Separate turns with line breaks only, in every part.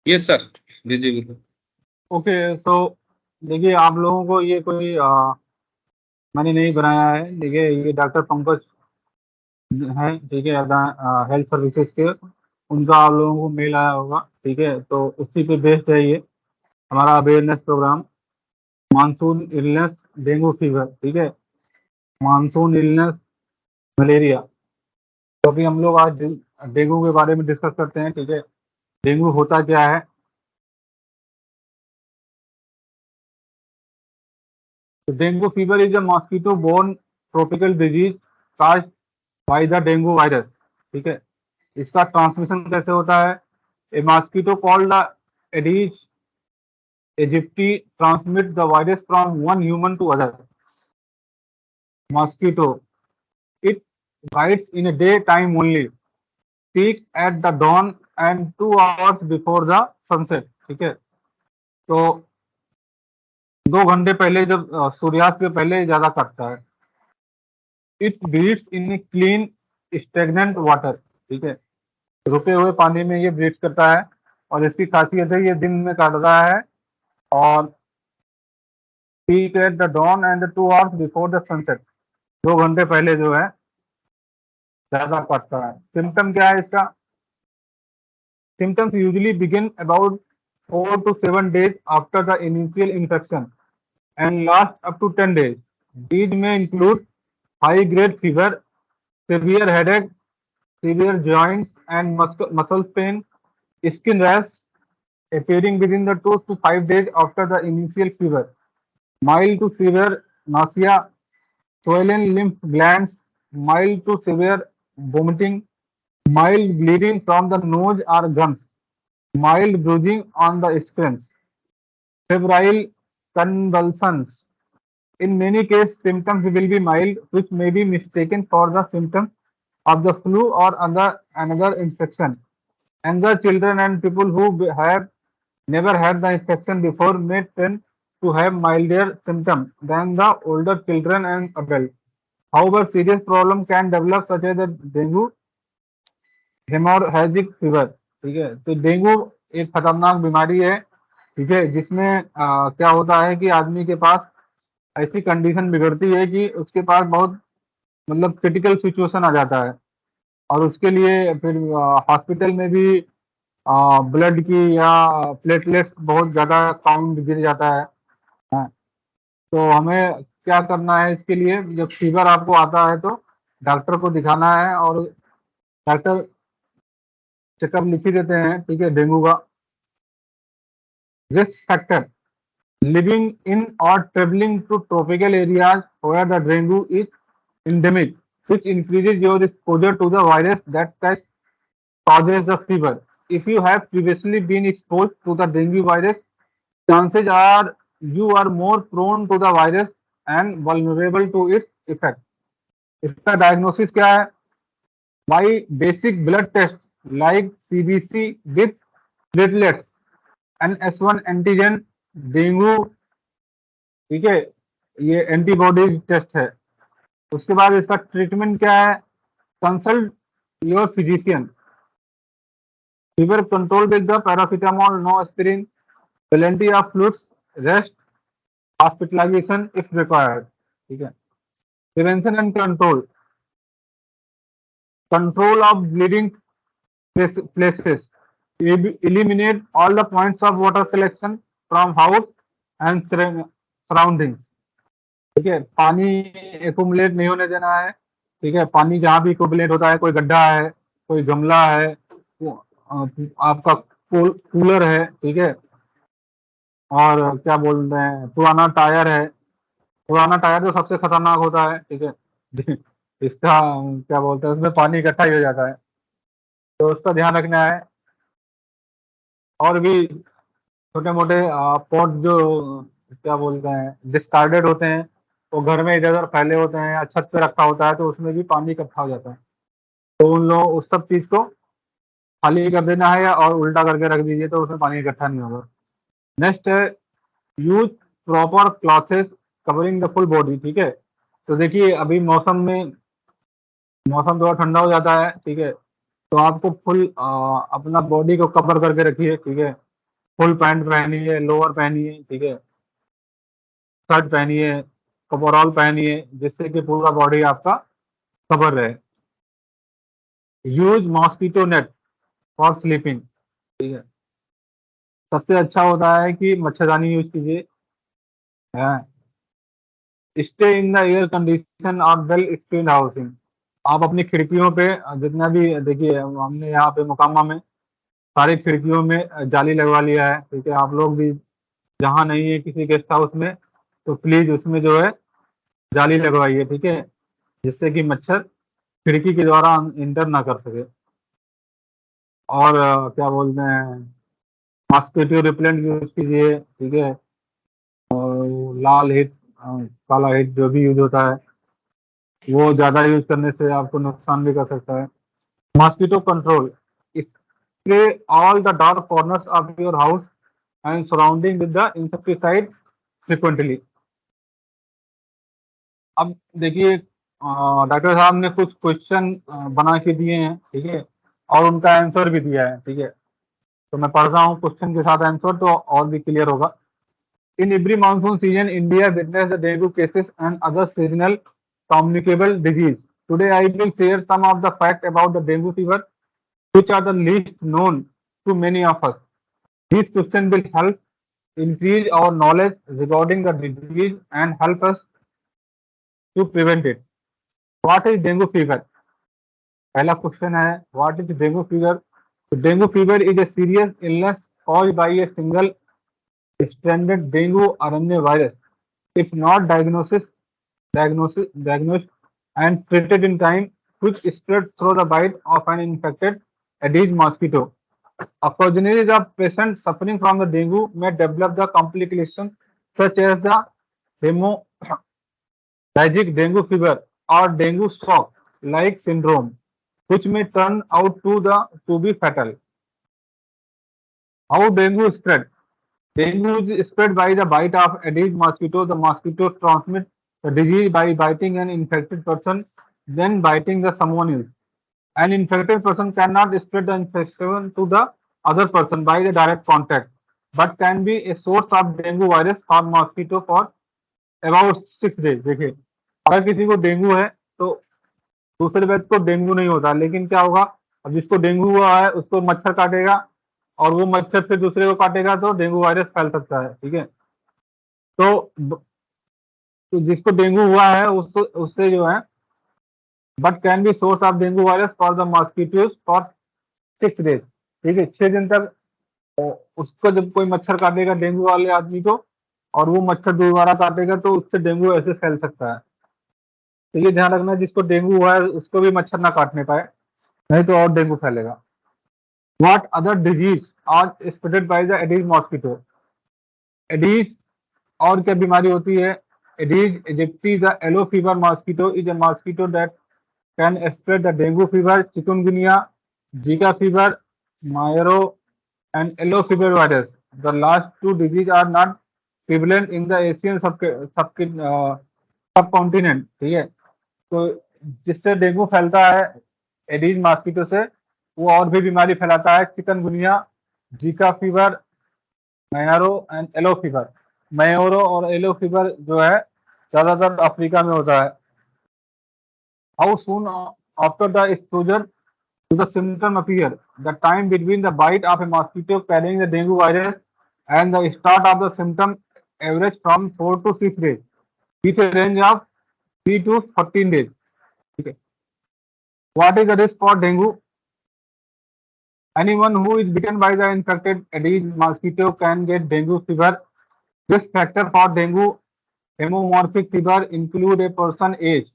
Yes sir, जी जी बिल्कुल।
Okay, तो देखिए आप लोगों को ये कोई मैंने नहीं बनाया है। देखिए ये डॉक्टर पंकज हैं, ठीक है, हेल्थ सर्विसेज के, उनका आप लोगों को मेल आया होगा, ठीक है, तो उसी पे बेस्ड है ये हमारा awareness programme, monsoon illness, dengue fever, ठीक है, मानसून इलनेस, मलेरिया। तो अभी हम लोग आज डेंगू के बारे में डिस्कस करते हैं, ठीक है। डेंगू होता क्या है? तो dengue fever is a mosquito borne tropical disease caused by the dengue virus, ठीक है। इसका ट्रांसमिशन कैसे होता है? A mosquito called the Aedes aegypti transmit the virus from one human to other. Mosquito, it bites in a day time only, peak at the dawn and 2 hours before the sunset, ठीक है। तो 2 घंटे पहले, जब सूर्यास्त के पहले ज्यादा कटता है। It breeds in clean stagnant water, ठीक है, रुके हुए पानी में ये ब्रीड्स करता है। और इसकी खासियत है ये दिन में काटता है, और peak at the dawn and 2 hours before the sunset, 2 घंटे पहले जो है ज्यादा काटता है। सिम्टम क्या है इसका? Symptoms usually begin about 4 to 7 days after the initial infection and last up to 10 days. These may include high-grade fever, severe headache, severe joints and muscle pain, skin rash appearing within the 2 to 5 days after the initial fever, mild to severe nausea, swollen lymph glands, mild to severe vomiting, mild bleeding from the nose or gums, mild bruising on the skin, febrile convulsions. In many cases, symptoms will be mild, which may be mistaken for the symptoms of the flu or another infection. Younger children and people who have never had the infection before may tend to have milder symptoms than the older children and adults. However, serious problems can develop such as the dengue, haemorrhagic fever, ठीक है। तो dengue एक खतरनाक बीमारी है, ठीक है, जिसमें क्या होता है कि आदमी के पास ऐसी कंडीशन बिगड़ती है कि उसके पास बहुत, मतलब क्रिटिकल सिचुएशन आ जाता है, और उसके लिए फिर हॉस्पिटल में भी ब्लड की या प्लेटलेट्स बहुत ज़्यादा काउंट गिर जाता है। हाँ, तो हमें क्या करना है इसके लिए? जब फीवर आपको आता है तो डॉक्टर को दिखाना है, और डॉक्टर चेकअप लिख ही देते हैं, ठीक है, डेंगू का। Risk factor: living in or traveling to tropical areas where the dengue is endemic, which increases your exposure to the virus that causes the fever. If you have previously been exposed to the dengue virus, chances are you are more prone to the virus and vulnerable to its effect. इसका diagnosis क्या है? By basic blood tests like CBC with platelets and S1 antigen, dengue, ठीक है, ये antibodies test है। उसके बाद इसका ट्रीटमेंट क्या है? Consult your physician, fever control with the paracetamol, no aspirin, plenty of fluids, rest, hospitalisation if required, ठीक है। Prevention and control: control of bleeding places, eliminate all the points of water collection from house and surroundings, ठीक है। पानी accumulate नहीं होने देना है, ठीक है। पानी जहाँ भी एक्युमुलेट होता है, कोई गड्ढा है, कोई गमला है, आपका कूलर है, ठीक है, और क्या बोलते हैं, पुराना टायर है। पुराना टायर तो सबसे खतरनाक होता है, ठीक है। इसका क्या बोलते हैं, उसमें पानी इकट्ठा ही हो जाता है, तो उसका ध्यान रखना है। और भी छोटे मोटे पॉट जो क्या बोलते हैं डिस्कार्डेड होते हैं, वो घर में इधर उधर फैले होते हैं या छत पे रखा होता है, तो उसमें भी पानी इकट्ठा हो जाता है। तो उन लोग उस सब चीज को खाली कर देना है, और उल्टा करके रख दीजिए, तो उसमें पानी इकट्ठा नहीं होगा। नेक्स्ट है use proper clothes covering the full body, ठीक है। तो देखिए अभी मौसम थोड़ा ठंडा हो जाता है, ठीक है, तो आपको फुल अपना बॉडी को कवर करके रखिए, ठीक है। फुल पैंट पहनिए, लोअर पहनिए, ठीक है, शर्ट पहनिए, ओवरऑल पहनिए, जिससे कि पूरा बॉडी आपका कवर रहे। Use mosquito net for sleeping, ठीक है, सबसे अच्छा होता है कि मच्छरदानी यूज कीजिए। Stay in the air condition और वेल स्क्रीन हाउसिंग, आप अपनी खिड़कियों पे जितना भी देखिए, हमने यहाँ पे मोकामा में सारी खिड़कियों में जाली लगवा लिया है, ठीक है, आप लोग भी जहाँ नहीं है किसी गेस्ट हाउस में, तो प्लीज उसमें जो है जाली लगवाइए, ठीक है, जिससे कि मच्छर खिड़की के द्वारा इंटर ना कर सके। और क्या बोलते हैं, मॉस्किटो रिपेलेंट यूज कीजिए, ठीक है, और लाल हिट, काला हिट जो भी यूज होता है, वो ज्यादा यूज करने से आपको नुकसान भी कर सकता है। Mosquito control, spray all the dark corners of your house and surrounding with the insecticide frequently. अब देखिए, डॉक्टर साहब ने कुछ क्वेश्चन बना के दिए हैं, ठीक है, और उनका आंसर भी दिया है, ठीक है, तो मैं पढ़ रहा हूँ क्वेश्चन के साथ आंसर, तो और भी क्लियर होगा। In every monsoon season India witness the dengue cases and other seasonal communicable disease. Today I will share some of the facts about the dengue fever which are the least known to many of us. These questions will help increase our knowledge regarding the disease and help us to prevent it. What is dengue fever? पहला question है, what is dengue fever? So, dengue fever is a serious illness caused by a single stranded dengue RNA virus. If not diagnosed and treated in time, which spread through the bite of an infected Aedes mosquito. Occasionally, the patient suffering from the dengue may develop the complications such as the hemorrhagic dengue fever or dengue shock-like syndrome, which may turn out to be fatal. How dengue spread? Dengue is spread by the bite of Aedes mosquito. The mosquito transmits the disease by biting an infected person, then biting the someone else. An infected person cannot spread the infection to the other person by the direct contact, but can be a source of dengue virus or mosquito for about 6 days. देखिए, अगर किसी को dengue है तो दूसरे व्यक्ति को dengue नहीं होता, लेकिन क्या होगा, अब जिसको डेंगू हुआ है उसको मच्छर काटेगा और वो मच्छर फिर दूसरे को काटेगा तो डेंगू वायरस फैल सकता है, ठीक है। तो जिसको डेंगू हुआ है उसको उससे जो है, but can be source of dengue virus for the mosquitoes for 6 days, ठीक है, 6 दिन तक उसको जब कोई मच्छर काटेगा डेंगू वाले आदमी को और वो मच्छर दोबारा काटेगा तो उससे डेंगू ऐसे फैल सकता है। तो ये ध्यान रखना, जिसको डेंगू हुआ है उसको भी मच्छर ना काटने पाए, नहीं तो और डेंगू फैलेगा। What other disease are spread by the Aedes mosquito? Aedes और क्या बीमारी होती है? Aedes aegypti, the yellow fever mosquito, is a mosquito that can spread the dengue fever, chikungunya, Zika fever, Mayaro, and yellow fever virus. The last two diseases are not prevalent in the Asian subcontinent, ठीक है। तो जिससे dengue फैलता है Aedes mosquito से, वो और भी बीमारी फैलाता है, chikungunya, Zika fever, marrow and yellow fever. Marrow और येलो फीवर जो है ज्यादातर अफ्रीका में होता है। How soon after the exposure to the symptom appear? The time between the bite of a mosquito carrying the dengue virus and the start of the symptom average from 4 to 6 days, with a range of 3 to 14 days. Okay. What is the risk for dengue? Anyone who is bitten by the infected Aedes mosquito can get dengue fever. Risk factor for dengue hemomorphic fever include a person age,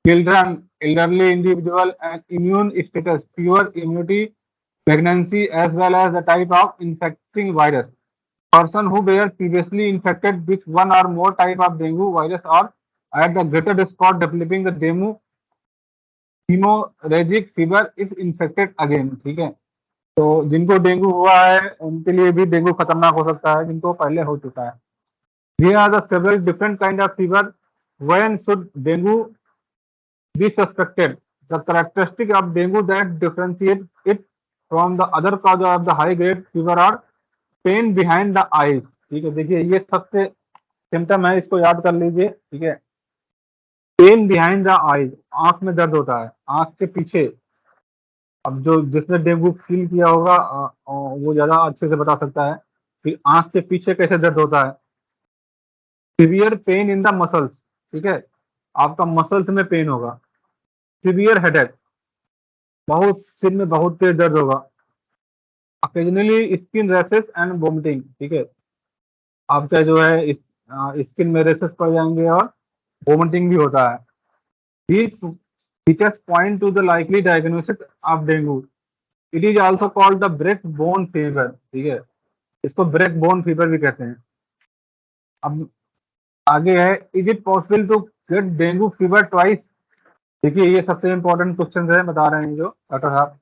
children, elderly individual, and immune status, fewer immunity, pregnancy, as well as the type of infecting virus. Person who were previously infected with one or more type of dengue virus are at the greater risk for developing the dengue hemorrhagic fever if infected again, ठीक है। तो जिनको dengue हुआ है उनके लिए भी dengue खतरनाक हो सकता है, जिनको पहले हो चुका है। Here are the several different kind of fever. When should dengue be suspected? The characteristic of dengue that differentiate it from the other cause of the high grade fever are pain behind the eyes, ठीक है, देखिए ये सबसे symptom है, इसको याद कर लीजिए, ठीक है। पेन बिहाइंड द आईज, आंख में दर्द होता है, आंख के पीछे। अब जो जिसने डेंगू फील किया होगा वो ज्यादा अच्छे से बता सकता है कि आंख के पीछे कैसे दर्द होता है। Severe pain in the muscles, ठीक है, आपका मसल्स में पेन होगा। सिवियर हेडेक, बहुत सिर में बहुत तेज दर्द होगा। Occasionally skin rashes and vomiting, ठीक है, आपका जो है स्किन में रेसेस पड़ जाएंगे और वोमिटिंग भी होता है। These features point to the likely diagnosis of dengue. It is also called the break bone fever, ठीक है, इसको ब्रेक बोन फीवर भी कहते हैं। अब आगे है, is it possible to get dengue fever twice. देखिए ये सबसे इंपॉर्टेंट क्वेश्चन है, बता रहे हैं जो डॉक्टर साहब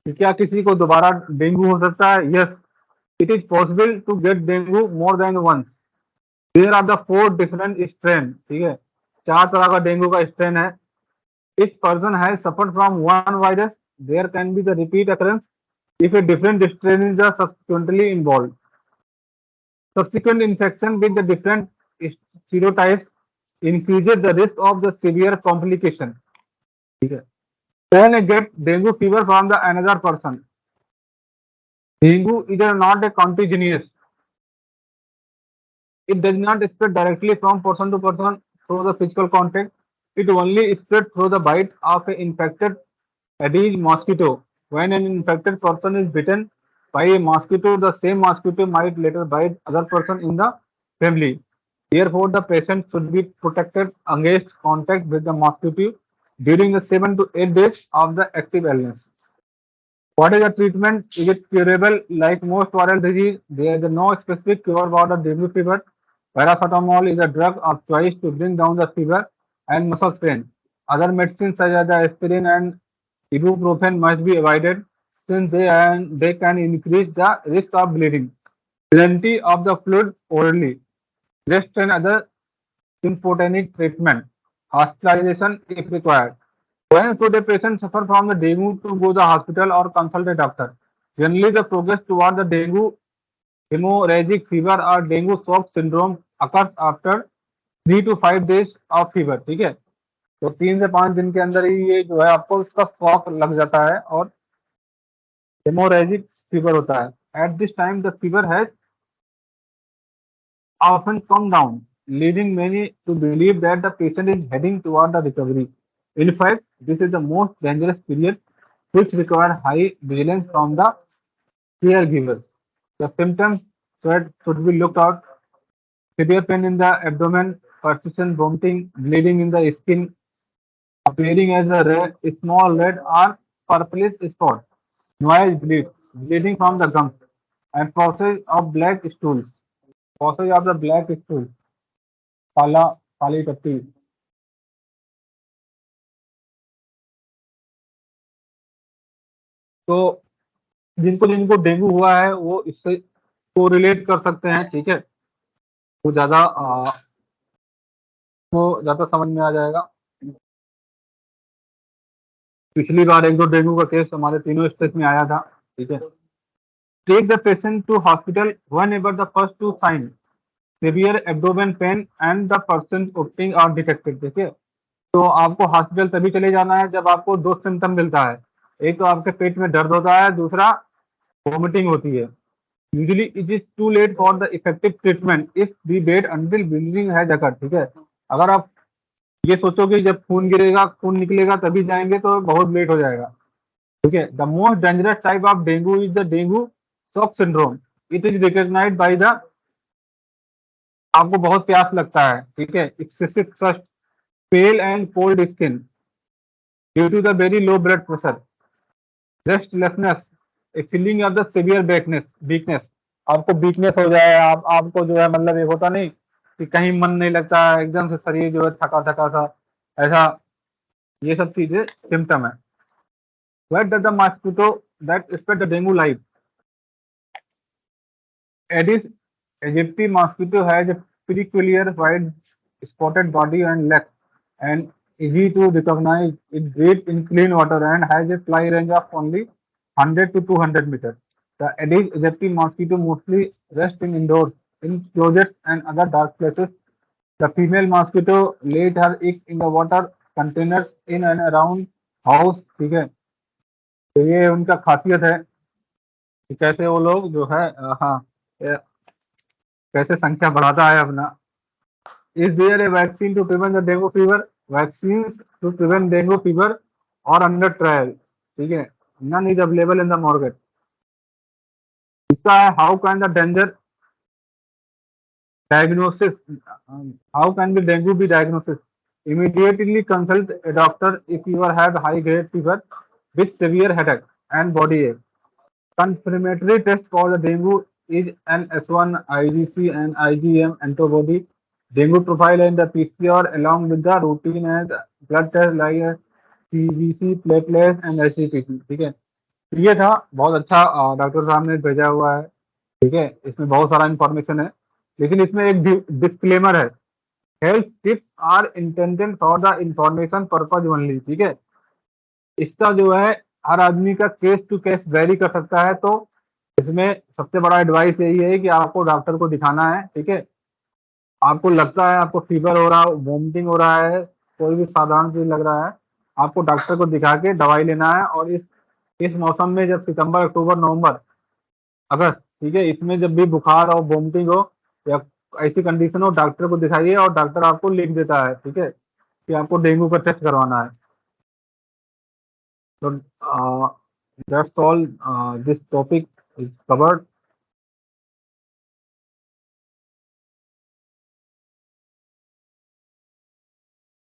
कि क्या किसी को दोबारा डेंगू हो सकता है। Yes, it is possible to get dengue more than once. There are the 4 different strain, ठीक है, 4 तरह का डेंगू का स्ट्रेन है। If person has suffered from one virus, there can be the repeat occurrence if a different strain is subsequently involved. Subsequent infection with the different serotypes increases the risk of the severe complication. ठीक है, can I get dengue fever from the another person? Dengue is not a contagious. It does not spread directly from person to person through the physical contact. It only spreads through the bite of an infected Aedes mosquito. When an infected person is bitten by a mosquito, the same mosquito might later bite other person in the family. Therefore, the patient should be protected against contact with the mosquito during the 7 to 8 days of the active illness. What is the treatment? Is it curable? Like most viral disease, there is no specific cure for the dengue fever. Paracetamol is a drug of choice to bring down the fever and muscle strain. Other medicines such as the aspirin and ibuprofen must be avoided since they can increase the risk of bleeding. Plenty of the fluid orally. Rest and other symptomatic treatment. Hospitalization if required. When should a patient suffer from the dengue to go to the hospital or consult a doctor? Generally, the progress toward the dengue hemorrhagic fever or dengue shock syndrome occurs after 3 to 5 days of fever, ठीक है। तो 3 से 5 दिन के अंदर ही ये जो है आपको उसका शॉक लग जाता है और हेमोरेजिक फीवर होता है। At this time the fever has often come down, leading many to believe that the patient is heading toward the recovery. In fact, this is the most dangerous period which require high vigilance from the caregivers. The symptoms should be looked out: severe pain in the abdomen, persistent vomiting, bleeding in the skin, appearing as a small red or purplish spot, noise bleeds, bleeding from the gums, and process of black stools. Process of the black stool, काला काली टट्टी। तो जिनको जिनको dengue हुआ है वो इससे correlate कर सकते हैं, ठीक है, वो ज्यादा समझ में आ जाएगा। पिछली बार एक दो डेंगू का केस हमारे तीनों स्टेट में आया था, ठीक है। Take the patient to hospital whenever the first two sign severe abdomen pain and the person vomiting are detected, ठीक है। तो आपको हॉस्पिटल तभी चले जाना है जब आपको दो सिम्टम मिलता है, एक तो आपके पेट में दर्द होता है, दूसरा वोमिटिंग होती है। Usually it is too late for the effective treatment if we wait until bleeding has occurred, ठीक है। अगर आप ये सोचो कि जब खून गिरेगा खून निकलेगा तभी जाएंगे तो बहुत लेट हो जाएगा, ठीक है। The most dangerous type of dengue is the dengue shock syndrome. It is recognised by the, आपको बहुत प्यास लगता है, ठीक है, excessive thirst, pale and cold skin due to the very low blood pressure, restlessness, a feeling of the severe weakness, आपको weakness हो जाए, आपको जो है मतलब ये होता नहीं कि कहीं मन नहीं लगता है, एकदम से शरीर जो है थका थका सा, ऐसा, ये सब चीजें सिम्टम है। Where does the mosquito that spread the dengue live? Aedes aegypti mosquito has a peculiar white spotted body and legs and easy to recognize. It breathes in clean water and has a fly range of only 100 to 200 meters. The Aedes aegypti mosquito mostly rest in indoors, in closets and other dark places. The female mosquito laid her eggs in the water containers in and around house. ठीक है, तो ये उनका खासियत है कि कैसे वो लोग जो है हाँ ये कैसे संख्या बढ़ाता है अपना. Is there a vaccine to prevent the dengue fever? Vaccines to prevent dengue fever or under trial. ठीक है, none is available in the market. इसका है how can the danger diagnosis? How can the dengue be diagnosis? Immediately consult a doctor if you have high grade fever with severe headache and body ache. Confirmatory test for the dengue is an S1 IgC and IgM antibody dengue profile and the PCR along with the routine and blood test like CBC, platelets and HCPC. ठीक है, तो ये था बहुत अच्छा doctor साहब ने भेजा हुआ है. ठीक है, इसमें बहुत सारा इंफॉर्मेशन है, लेकिन इसमें एक डिस्क्लेमर है. Health tips are intended for the information purpose only. ठीक है, इसका जो है हर आदमी का केस टू केस वेरी कर सकता है. तो इसमें सबसे बड़ा एडवाइस यही है कि आपको डॉक्टर को दिखाना है. ठीक है, आपको लगता है आपको फीवर हो रहा है, वोमिटिंग हो रहा है, कोई भी साधारण चीज लग रहा है, आपको डॉक्टर को दिखा के दवाई लेना है. और इस मौसम में जब सितंबर, अक्टूबर, नवंबर, अगस्त, ठीक है, इसमें जब भी बुखार और वोमिटिंग हो या ऐसी कंडीशन हो, डॉक्टर को दिखाइए और डॉक्टर आपको लिख देता है. ठीक है, कि आपको डेंगू का टेस्ट करवाना है. तो that's all, this topic is covered.